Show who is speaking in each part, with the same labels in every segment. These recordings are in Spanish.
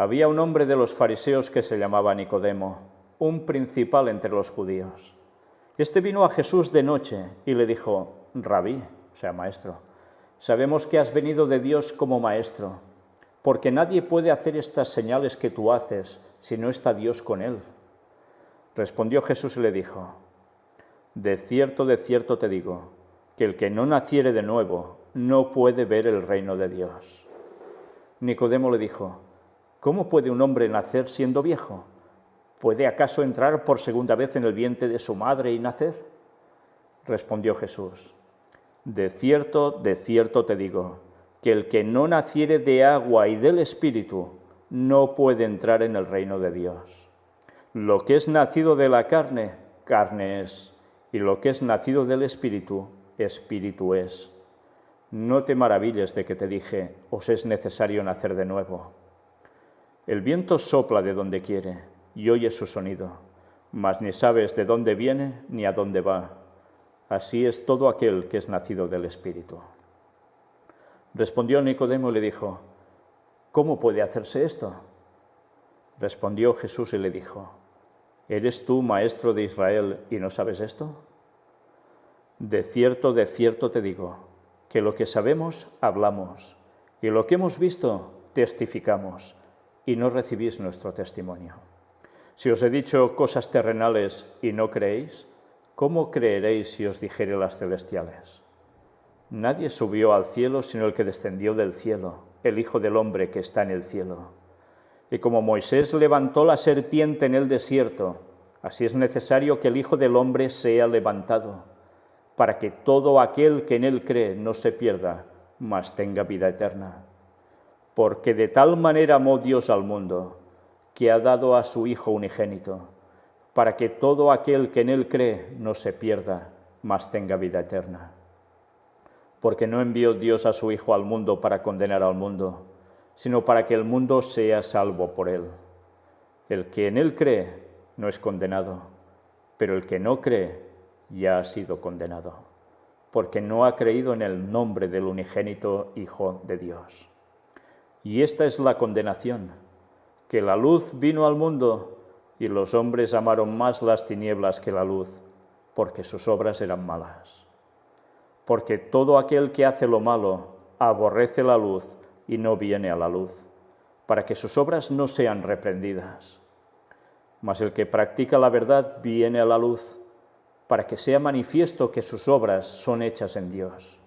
Speaker 1: Había un hombre de los fariseos que se llamaba Nicodemo, un principal entre los judíos. Este vino a Jesús de noche y le dijo: Rabí, o sea, maestro, sabemos que has venido de Dios como maestro, porque nadie puede hacer estas señales que tú haces si no está Dios con él. Respondió Jesús y le dijo: de cierto te digo, que el que no naciere de nuevo no puede ver el reino de Dios. Nicodemo le dijo: ¿cómo puede un hombre nacer siendo viejo? ¿Puede acaso entrar por segunda vez en el vientre de su madre y nacer? Respondió Jesús: de cierto te digo, que el que no naciere de agua y del Espíritu no puede entrar en el reino de Dios. Lo que es nacido de la carne, carne es, y lo que es nacido del Espíritu, Espíritu es. No te maravilles de que te dije: os es necesario nacer de nuevo. El viento sopla de donde quiere y oyes su sonido, mas ni sabes de dónde viene ni a dónde va. Así es todo aquel que es nacido del Espíritu. Respondió Nicodemo y le dijo: ¿cómo puede hacerse esto? Respondió Jesús y le dijo: ¿eres tú maestro de Israel y no sabes esto? De cierto te digo, que lo que sabemos hablamos, y lo que hemos visto testificamos, y no recibís nuestro testimonio. Si os he dicho cosas terrenales y no creéis, ¿cómo creeréis si os dijere las celestiales? Nadie subió al cielo sino el que descendió del cielo, el Hijo del Hombre que está en el cielo. Y como Moisés levantó la serpiente en el desierto, así es necesario que el Hijo del Hombre sea levantado, para que todo aquel que en él cree no se pierda, mas tenga vida eterna. Porque de tal manera amó Dios al mundo, que ha dado a su Hijo unigénito, para que todo aquel que en él cree no se pierda, mas tenga vida eterna. Porque no envió Dios a su Hijo al mundo para condenar al mundo, sino para que el mundo sea salvo por él. El que en él cree no es condenado, pero el que no cree ya ha sido condenado, porque no ha creído en el nombre del unigénito Hijo de Dios. Y esta es la condenación, que la luz vino al mundo y los hombres amaron más las tinieblas que la luz, porque sus obras eran malas. Porque todo aquel que hace lo malo aborrece la luz y no viene a la luz, para que sus obras no sean reprendidas. Mas el que practica la verdad viene a la luz, para que sea manifiesto que sus obras son hechas en Dios.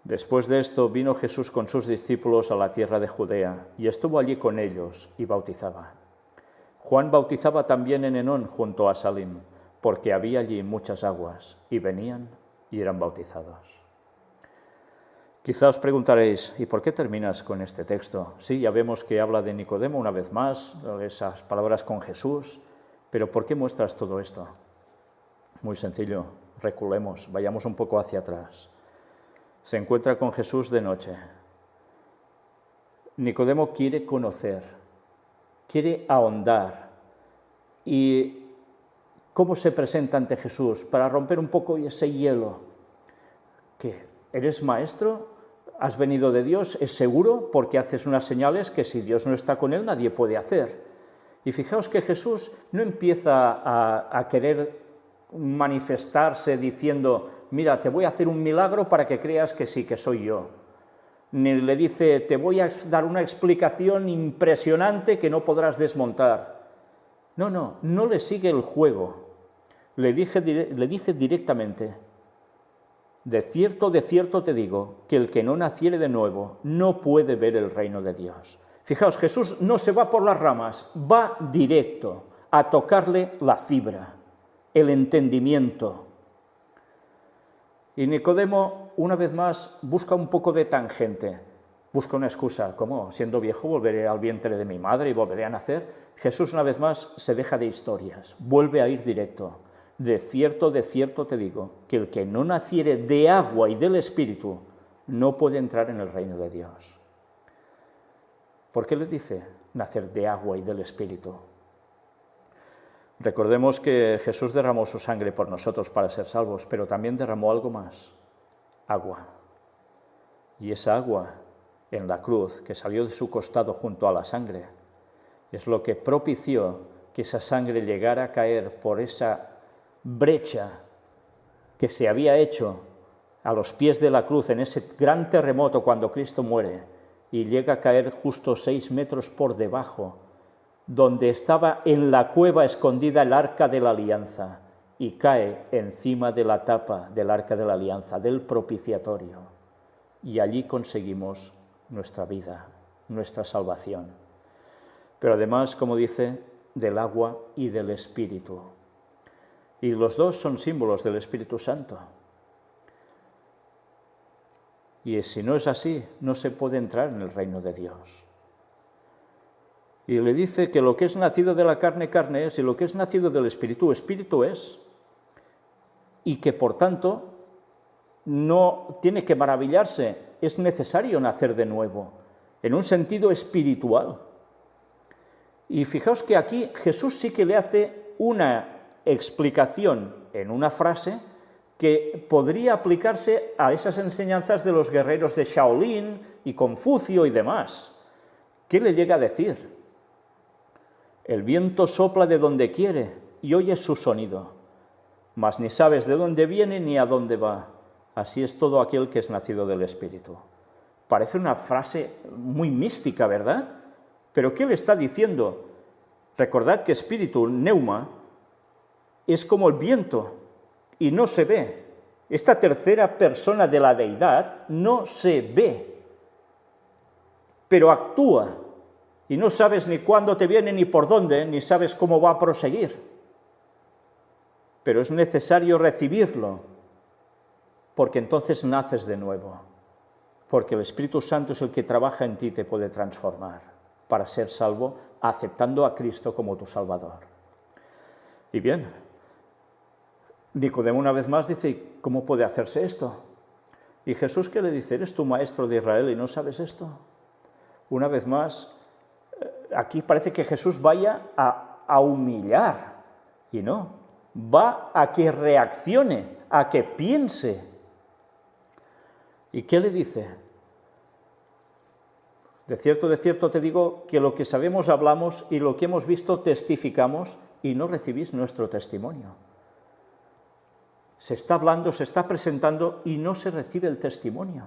Speaker 1: Después de esto vino Jesús con sus discípulos a la tierra de Judea, y estuvo allí con ellos y bautizaba. Juan bautizaba también en Enón junto a Salim, porque había allí muchas aguas, y venían y eran bautizados. Quizá os preguntaréis: ¿y por qué terminas con este texto? Sí, ya vemos que habla de Nicodemo una vez más, esas palabras con Jesús, pero ¿por qué muestras todo esto? Muy sencillo, reculemos, vayamos un poco hacia atrás. Se encuentra con Jesús de noche. Nicodemo quiere conocer, quiere ahondar. ¿Y cómo se presenta ante Jesús? Para romper un poco ese hielo. ¿Qué? ¿Eres maestro? ¿Has venido de Dios? ¿Es seguro? Porque haces unas señales que si Dios no está con él nadie puede hacer. Y fijaos que Jesús no empieza a querer manifestarse diciendo: mira, te voy a hacer un milagro para que creas que sí, que soy yo. Ni le dice: te voy a dar una explicación impresionante que no podrás desmontar. No le sigue el juego. Le dice directamente: de cierto te digo, que el que no naciere de nuevo no puede ver el reino de Dios. Fijaos, Jesús no se va por las ramas, va directo a tocarle la fibra, el entendimiento. Y Nicodemo, una vez más, busca un poco de tangente, busca una excusa. ¿Cómo? Siendo viejo volveré al vientre de mi madre y volveré a nacer. Jesús, una vez más, se deja de historias, vuelve a ir directo. De cierto te digo, que el que no naciere de agua y del Espíritu no puede entrar en el reino de Dios. ¿Por qué le dice nacer de agua y del Espíritu? Recordemos que Jesús derramó su sangre por nosotros para ser salvos, pero también derramó algo más: agua. Y esa agua en la cruz, que salió de su costado junto a la sangre, es lo que propició que esa sangre llegara a caer por esa brecha que se había hecho a los pies de la cruz en ese gran terremoto cuando Cristo muere, y llega a caer justo 6 metros por debajo, donde estaba en la cueva escondida el arca de la alianza, y cae encima de la tapa del arca de la alianza, del propiciatorio, y allí conseguimos nuestra vida, nuestra salvación. Pero además, como dice, del agua y del Espíritu. Y los dos son símbolos del Espíritu Santo. Y si no es así, no se puede entrar en el reino de Dios. Y le dice que lo que es nacido de la carne, carne es, y lo que es nacido del Espíritu, Espíritu es, y que por tanto no tiene que maravillarse, es necesario nacer de nuevo, en un sentido espiritual. Y fijaos que aquí Jesús sí que le hace una explicación en una frase que podría aplicarse a esas enseñanzas de los guerreros de Shaolin y Confucio y demás. ¿Qué le llega a decir? El viento sopla de donde quiere y oyes su sonido, mas ni sabes de dónde viene ni a dónde va. Así es todo aquel que es nacido del Espíritu. Parece una frase muy mística, ¿verdad? ¿Pero qué le está diciendo? Recordad que espíritu, neuma, es como el viento y no se ve. Esta tercera persona de la deidad no se ve, pero actúa y no sabes ni cuándo te viene ni por dónde, ni sabes cómo va a proseguir. Pero es necesario recibirlo, porque entonces naces de nuevo, porque el Espíritu Santo es el que trabaja en ti y te puede transformar para ser salvo, aceptando a Cristo como tu Salvador. Y bien, Nicodemo una vez más dice, ¿cómo puede hacerse esto? Y Jesús, ¿qué le dice? ¿Eres tu maestro de Israel y no sabes esto? Una vez más, aquí parece que Jesús vaya a humillar, y no, va a que reaccione, a que piense. ¿Y qué le dice? De cierto te digo que lo que sabemos hablamos y lo que hemos visto testificamos y no recibís nuestro testimonio. Se está hablando, se está presentando y no se recibe el testimonio.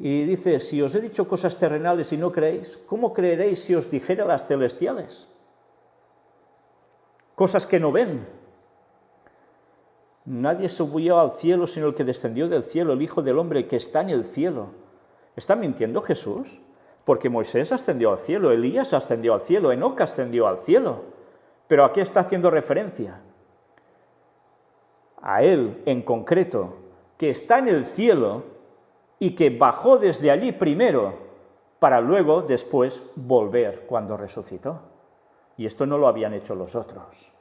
Speaker 1: Y dice, si os he dicho cosas terrenales y no creéis, ¿cómo creeréis si os dijera las celestiales? Cosas que no ven. Nadie subió al cielo sino el que descendió del cielo, el Hijo del Hombre que está en el cielo. ¿Está mintiendo Jesús? Porque Moisés ascendió al cielo, Elías ascendió al cielo, Enoc ascendió al cielo. ¿Pero a qué está haciendo referencia? A él en concreto, que está en el cielo y que bajó desde allí primero para luego, después, volver cuando resucitó. Y esto no lo habían hecho los otros.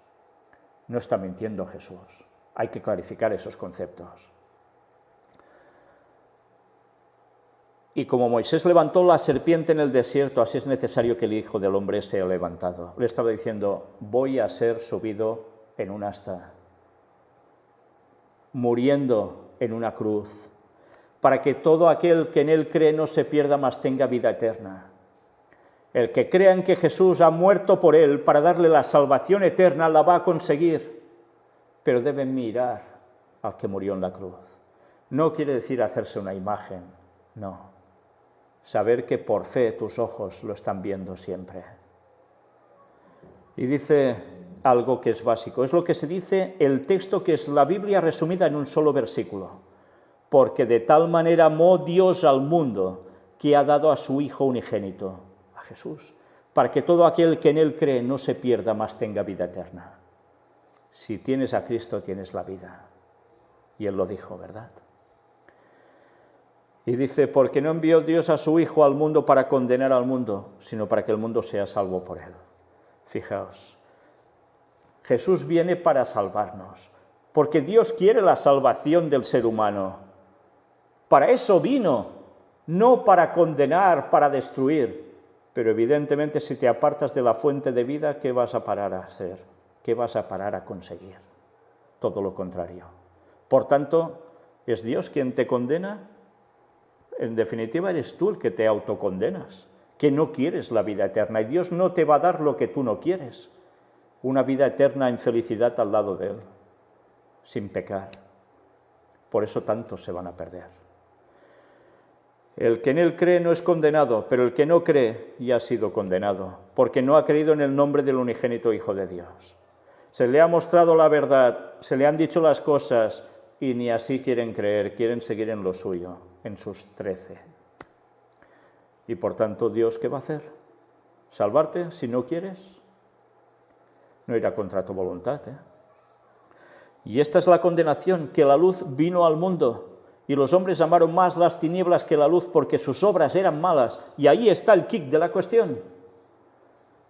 Speaker 1: No está mintiendo Jesús. Hay que clarificar esos conceptos. Y como Moisés levantó la serpiente en el desierto, así es necesario que el Hijo del Hombre sea levantado. Le estaba diciendo, voy a ser subido en un asta, muriendo en una cruz, para que todo aquel que en él cree no se pierda, mas tenga vida eterna. El que crea en que Jesús ha muerto por él para darle la salvación eterna, la va a conseguir, pero debe mirar al que murió en la cruz. No quiere decir hacerse una imagen, no. Saber que por fe tus ojos lo están viendo siempre. Y dice algo que es básico, es lo que se dice el texto que es la Biblia resumida en un solo versículo. Porque de tal manera amó Dios al mundo que ha dado a su Hijo unigénito, a Jesús, para que todo aquel que en él cree no se pierda, mas tenga vida eterna. Si tienes a Cristo, tienes la vida. Y él lo dijo, ¿verdad? Y dice, porque no envió Dios a su Hijo al mundo para condenar al mundo, sino para que el mundo sea salvo por él. Fijaos, Jesús viene para salvarnos, porque Dios quiere la salvación del ser humano. Para eso vino, no para condenar, para destruir. Pero evidentemente si te apartas de la fuente de vida, ¿qué vas a parar a hacer? ¿Qué vas a parar a conseguir? Todo lo contrario. Por tanto, ¿es Dios quien te condena? en definitiva eres tú el que te autocondenas, que no quieres la vida eterna y Dios no te va a dar lo que tú no quieres, una vida eterna en felicidad al lado de Él, sin pecar. Por eso tantos se van a perder. El que en Él cree no es condenado, pero el que no cree ya ha sido condenado, porque no ha creído en el nombre del unigénito Hijo de Dios. Se le ha mostrado la verdad, se le han dicho las cosas y ni así quieren creer, quieren seguir en lo suyo, en sus 13. Y por tanto, ¿Dios qué va a hacer? ¿Salvarte si no quieres? No irá contra tu voluntad, Y esta es la condenación, que la luz vino al mundo y los hombres amaron más las tinieblas que la luz porque sus obras eran malas. Y ahí está el quid de la cuestión.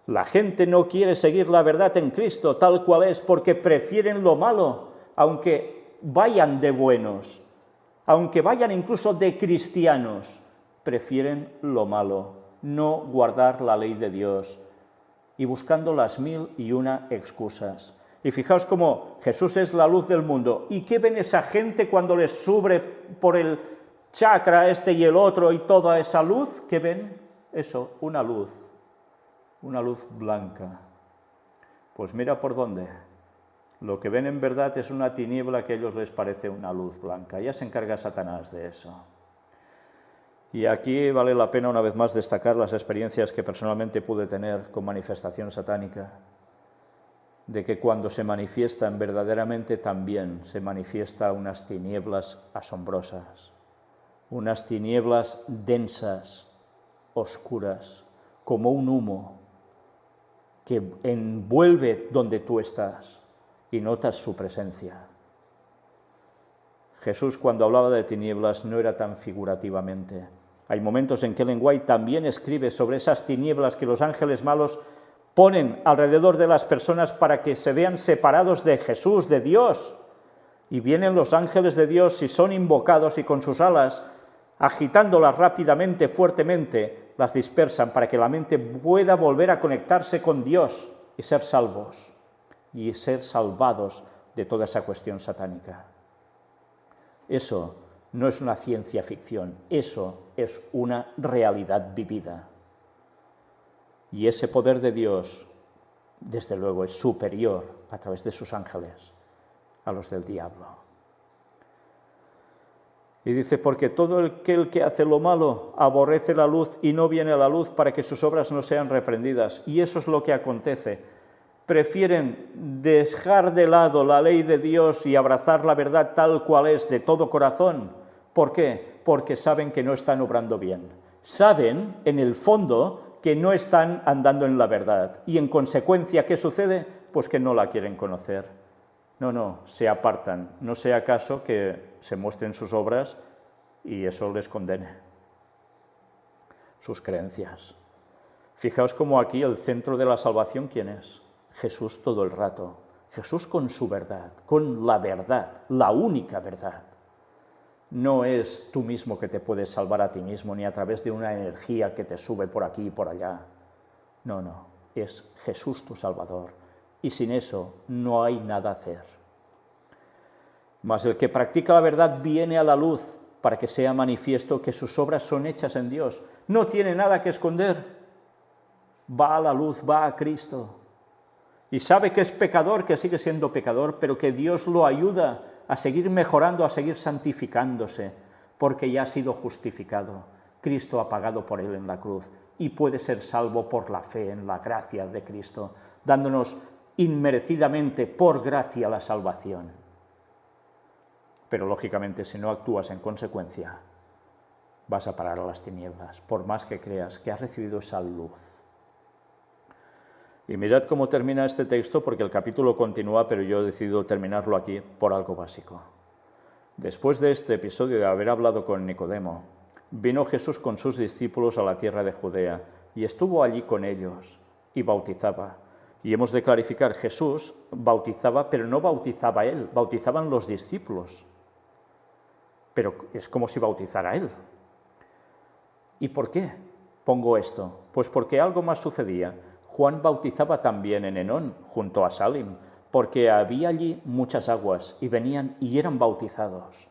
Speaker 1: La gente no quiere seguir la verdad en Cristo tal cual es porque prefieren lo malo, aunque vayan de buenos, aunque vayan incluso de cristianos, prefieren lo malo, no guardar la ley de Dios y buscando las 1001 excusas. Y fijaos cómo Jesús es la luz del mundo. ¿Y qué ven esa gente cuando les sube por el chakra este y el otro y toda esa luz? ¿Qué ven? Eso, una luz blanca. Pues mira por dónde. Lo que ven en verdad es una tiniebla que a ellos les parece una luz blanca. Ya se encarga Satanás de eso. Y aquí vale la pena una vez más destacar las experiencias que personalmente pude tener con manifestación satánica, de que cuando se manifiestan verdaderamente también se manifiestan unas tinieblas asombrosas, unas tinieblas densas, oscuras, como un humo que envuelve donde tú estás y notas su presencia. Jesús, cuando hablaba de tinieblas, no era tan figurativamente. Hay momentos en que Ellen White también escribe sobre esas tinieblas que los ángeles malos ponen alrededor de las personas para que se vean separados de Jesús, de Dios. Y vienen los ángeles de Dios y son invocados y con sus alas, agitándolas rápidamente, fuertemente, las dispersan para que la mente pueda volver a conectarse con Dios y ser salvos y ser salvados de toda esa cuestión satánica. Eso no es una ciencia ficción, eso es una realidad vivida. Y ese poder de Dios, desde luego, es superior a través de sus ángeles a los del diablo. Y dice, porque todo aquel que hace lo malo aborrece la luz y no viene a la luz para que sus obras no sean reprendidas. Y eso es lo que acontece. Prefieren dejar de lado la ley de Dios y abrazar la verdad tal cual es de todo corazón. ¿Por qué? Porque saben que no están obrando bien. Saben, en el fondo, que no están andando en la verdad. Y en consecuencia, ¿qué sucede? Pues que no la quieren conocer. No, se apartan. No sea caso que se muestren sus obras y eso les condene. Sus creencias. Fijaos cómo aquí el centro de la salvación, ¿quién es? Jesús todo el rato. Jesús con su verdad, con la verdad, la única verdad. No es tú mismo que te puedes salvar a ti mismo, ni a través de una energía que te sube por aquí y por allá. No, es Jesús tu Salvador. Y sin eso no hay nada a hacer. Mas el que practica la verdad viene a la luz para que sea manifiesto que sus obras son hechas en Dios. No tiene nada que esconder. Va a la luz, va a Cristo. Y sabe que es pecador, que sigue siendo pecador, pero que Dios lo ayuda a seguir mejorando, a seguir santificándose, porque ya ha sido justificado. Cristo ha pagado por él en la cruz y puede ser salvo por la fe en la gracia de Cristo, dándonos inmerecidamente por gracia la salvación. Pero lógicamente, si no actúas en consecuencia, vas a parar a las tinieblas, por más que creas que has recibido esa luz. Y mirad cómo termina este texto, porque el capítulo continúa, pero yo he decidido terminarlo aquí por algo básico. Después de este episodio de haber hablado con Nicodemo, vino Jesús con sus discípulos a la tierra de Judea y estuvo allí con ellos y bautizaba. Y hemos de clarificar, Jesús bautizaba, pero no bautizaba él, bautizaban los discípulos. Pero es como si bautizara él. ¿Y por qué pongo esto? Pues porque algo más sucedía. Juan bautizaba también en Enón, junto a Salim, porque había allí muchas aguas y venían y eran bautizados.